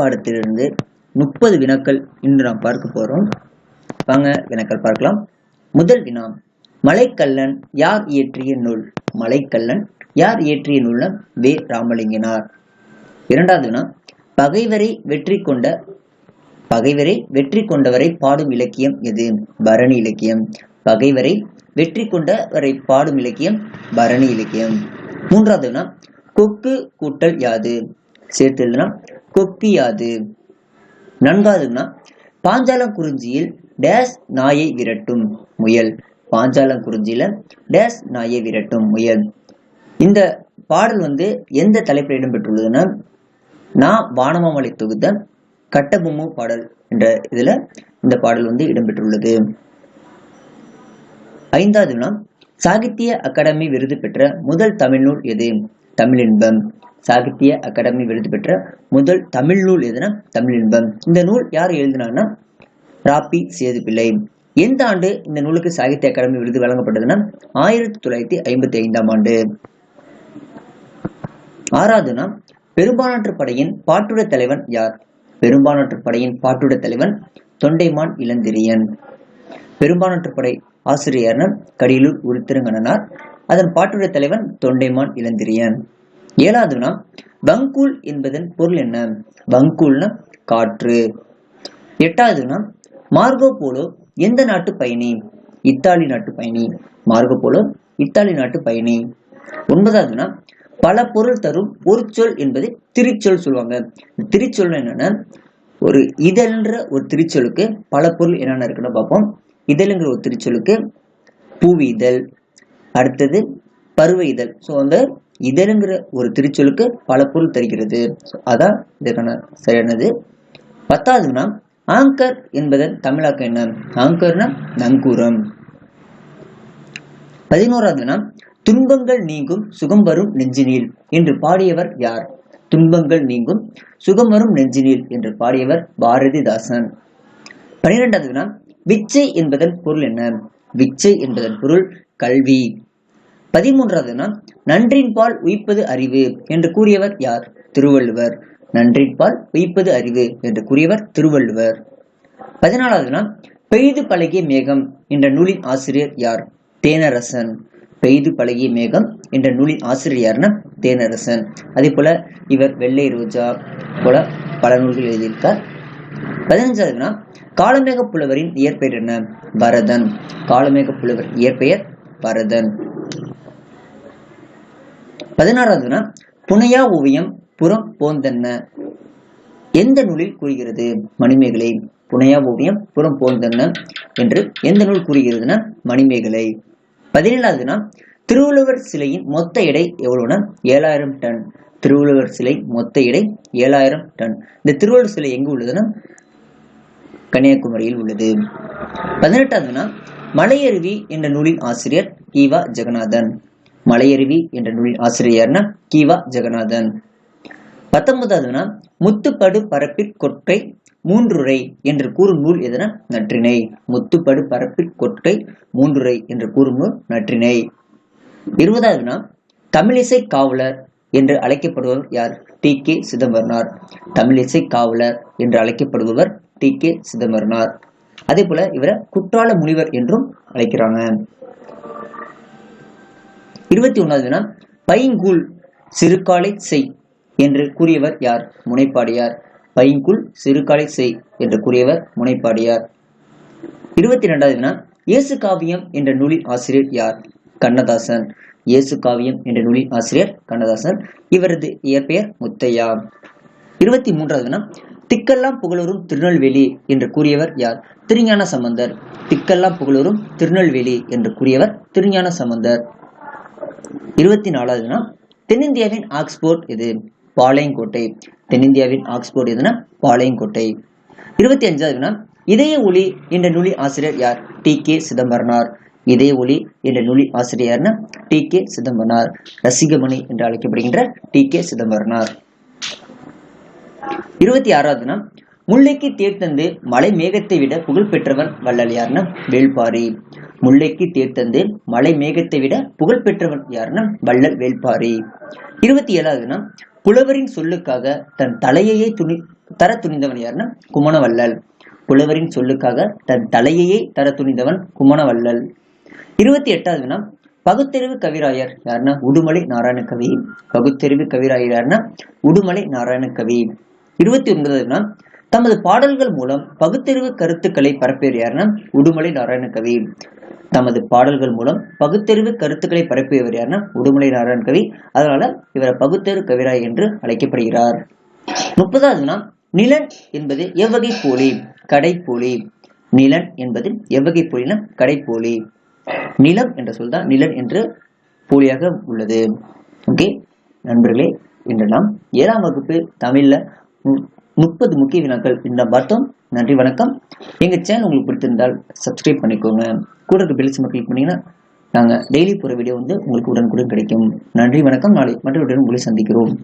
பாடத்திலிருந்து 30 வினாக்கள் இன்று நாம் பார்க்க போறோம். வாங்க வினாக்கள் பார்க்கலாம். முதல் வினா, மலைக்கல்லன் யார் இயற்றிய நூல்? மலைக்கல்லன் யார் இயற்றிய நூல்னா வே. ராமலிங்கனார். இரண்டாவது வினா, பகைவரை வெற்றி கொண்டவரை பாடும் இலக்கியம் எது? பரணி இலக்கியம். பகைவரை வெற்றி கொண்டவரை பாடும் இலக்கியம் பரணி இலக்கியம். மூன்றாவது வினா, கொக்கு கூட்டல் யாது? சேர்த்து எழுதுனா கொக்கு யாது. நான்காவது வினா, பாஞ்சாலங்குறிஞ்சியில் டேஸ் நாயை விரட்டும் முயல்? பாஞ்சாலங்குறிஞ்சியில டேஸ் நாயை விரட்டும் முயல். இந்த பாடல் எந்த தலைப்பில் இடம்பெற்றுள்ளதுன்னா, நான் வானமாமலை தொகுத்த கட்டபொம்மு பாடல் என்ற இதுல இந்த பாடல் இடம்பெற்றுள்ளது. ஐந்தாவது வினா, சாகித்ய அகாடமி விருது பெற்ற முதல் தமிழ் நூல் எது? தமிழின்பம். சாகித்ய அகாடமி விருது பெற்ற முதல் தமிழ் நூல் எதுனா தமிழின்பம். இந்த நூல் யார் எழுதினார்னா ராபி சேதுப்பிள்ளை. எந்த ஆண்டு இந்த நூலுக்கு சாகித்ய அகாடமி விருது வழங்கப்பட்டதுன்னா 1955ஆம் ஆண்டு. ஆறாவதுனா, பெரும்பானாற்று படையின் பாட்டுட தலைவன் யார்? பெரும்பானாற்று படையின் பாட்டுட தலைவன் தொண்டைமான் இளந்திரியன். பெரும்பானாற்று படை ஆசிரியர்னா கடியலூர் உருத்திரங்கண்ணனார். அதன் பாட்டுட தலைவன் தொண்டைமான் இளந்திரியன். ஏழாவதுனா, வங்கூல் என்பதன் பொருள் என்ன? வங்கூல்னா காற்று. எட்டாவதுனா, மார்கோ போலோ எந்த நாட்டு பயணி? இத்தாலி நாட்டு பயணி. மார்கோ போலோ இத்தாலி நாட்டு பயணி. ஒன்பதாவதுனா, பல பொருள் தரும் ஒரு சொல் என்பது திருச்சொல் சொல்லுவாங்க. திருச்சொல் என்னன்னா, ஒரு இதழ்ன்ற ஒரு திருச்சொலுக்கு பல பொருள் என்னென்ன இருக்குன்னு பார்ப்போம். இதழ்ங்கிற ஒரு திருச்சொலுக்கு பூவி இதழ், அடுத்தது பருவ இதழ். இதழுங்கிற ஒரு திருச்சொலுக்கு பல பொருள் தருகிறது. அதான் இதுக்கான சரியானது. பத்தாவதுனா, ஆங்கர் என்பதன் தமிழாக்கம் என்ன? ஆங்கர்னா நங்கூரம். 11வதுனா, துன்பங்கள் நீங்கும் சுகம் வரும் நெஞ்சினில் என்று பாடியவர் யார்? துன்பங்கள் நீங்கும் சுகம் வரும் நெஞ்சினில் என்று பாடியவர் பாரதிதாசன். 12வதுனா, விச்சை என்பதன் பொருள் என்ன? விச்சை என்பதன் பொருள் கல்வி. 13வதுனா, நன்றின் பால் உயிப்பது அறிவு என்று கூறியவர் யார்? திருவள்ளுவர். நன்றின் பால் உயிப்பது அறிவு என்று கூறியவர் திருவள்ளுவர். 14வதுனா, பெய்து பழகிய மேகம் என்ற நூலின் ஆசிரியர் யார்? தேனரசன். பெய்து பழகிய மேகம் என்ற நூலின் ஆசிரியர் யாருன்னா தேனரசன். அதே போல இவர் வெள்ளை ரோஜா போல பல நூல்கள் எழுதியிருக்கார். 15வதுனா, காளமேக புலவரின் இயற்பெயர் என்ன? பரதன். காளமேக புலவர் இயற்பெயர் பரதன். 16வதுனா, புனையா ஓவியம் புறம் போந்தன்ன எந்த நூலில் கூறுகிறது? மணிமேகலை. புனையா ஓவியம் புறம் போந்தன்ன என்று எந்த நூல் கூறுகிறதுனா மணிமேகலை. 17வதுனா, திருவள்ளுவர் சிலையின் மொத்த எடை எவ்வளவுனா 7000 டன். திருவள்ளுவர் சிலை மொத்த எடை 7000 டன். இந்த திருவள்ளுவர் சிலை எங்கு உள்ளதுன்னா கன்னியாகுமரியில் உள்ளது. 18வதுனா, மலையருவி என்ற நூலின் ஆசிரியர் கி.வ. ஜெகநாதன். மலையருவி என்ற நூலின் ஆசிரியர்னா கி.வ. ஜெகநாதன். 19வதுனா, முத்துப்படு பரப்பிற்கொற்கை மூன்றுரை என்று கூறும் நூல் எதுனா நற்றிணை. முத்துப்படு பரப்பிற்கொற்கை மூன்றுரை என்று கூறும் நூல் நற்றிணை. 20வதுனா, தமிழிசை காவலர் என்று அழைக்கப்படுபவர் யார்? டி.கே. சிதம்பரனார். தமிழிசை காவலர் என்று அழைக்கப்படுபவர் டி.கே. சிதம்பரனார். அதே போல இவரை குற்றால முனிவர் என்றும் அழைக்கிறாங்க. 21வதுனா, பைங்கூழ் சிறுகாலை செய் என்று கூறியவர் யார்? முனைப்பாடியார். பைங்கூழ் சிறுகாலை செய் என்று கூறியவர் முனைப்பாடியார். 22வதுனா, இயேசு காவியம் என்ற நூலின் ஆசிரியர் யார்? கண்ணதாசன். இயேசு காவியம் என்ற நூலின் ஆசிரியர் கண்ணதாசன். இவரது இயற்பெயர் முத்தையா. 23வதுனா, திக்கெல்லாம் புகழூரும் திருநெல்வேலி என்று கூறியவர் யார்? திருஞான சம்பந்தர். திக்கெல்லாம் புகழூரும் திருநெல்வேலி என்று கூறியவர் திருஞான சம்பந்தர். 24வதுனா, தென்னிந்தியாவின் ஆக்ஸ்போர்ட் எது? பாளையங்கோட்டை. தென்னிந்தியாவின் ஆக்ஸ்போர்ட் எதுனா பாளையங்கோட்டை. 25வதுனா, இதய ஒளி என்ற நூலின் ஆசிரியர் யார்? டி.கே. சிதம்பரனார். இதய ஒளி என்ற நூலின் ஆசிரியர்னா டி.கே. சிதம்பரனார். ரசிகமணி என்று அழைக்கப்படுகின்ற டி.கே. சிதம்பரனார். 26வதுனா, முல்லைக்கு தேர்தந்து மலை மேகத்தை விட புகழ் பெற்றவன் வள்ளல் யாருன்னா வேள்பாரி. முல்லைக்கு தேர்தந்து மலை மேகத்தை விட புகழ் பெற்றவன் யாருன்னா வள்ளல் வேள்பாரி. 27வதுனா, புலவரின் சொல்லுக்காக தன் தலையையே தர துணிந்தவன் யாருன்னா குமணவள்ளல். புலவரின் சொல்லுக்காக தன் தலையையே தர துணிந்தவன் குமணவள்ளல். 28வது வினா, பகுத்தறிவு கவிராயர் யாருன்னா உடுமலை நாராயணகவி. பகுத்தறிவு கவிராயர் யாருன்னா உடுமலை நாராயணகவி. 29வது வினா, தமது பாடல்கள் மூலம் பகுத்தறிவு கருத்துக்களை பரப்பியவர் யாருன்னா உடுமலை நாராயணகவி. தமது பாடல்கள் மூலம் பகுத்தறிவு கருத்துக்களை பரப்பியவர் யாருன்னா உடுமலை நாராயணகவி. அதனால இவர் பகுத்தறிவு கவிராயர் என்று அழைக்கப்படுகிறார். 30வது வினா, நிலன் என்பது எவ்வகை போலி? கடைப்போலி. நிலன் என்பது எவ்வகை போலினா கடைப்போலி. நிலம் என்ற சொல் தான் நிலன் என்று போலியாக உள்ளது. ஓகே நண்பர்களே, இன்று நாம் 7ஆம் வகுப்பு தமிழ்ல 30 முக்கிய வினாக்கள் இந்த பார்த்தோம். நன்றி வணக்கம். எங்க சேனல் உங்களுக்கு பிடித்திருந்தால் சப்ஸ்கிரைப் பண்ணிக்கோங்க. கூட இருக்க பெல் சிம்பல் கிளிக் பண்ணீங்கன்னா நாங்க டெய்லி போற வீடியோ உங்களுக்கு உடனுக்குடன் கிடைக்கும். நன்றி வணக்கம். நாளை மற்றவருடன் உங்களை சந்திக்கிறோம்.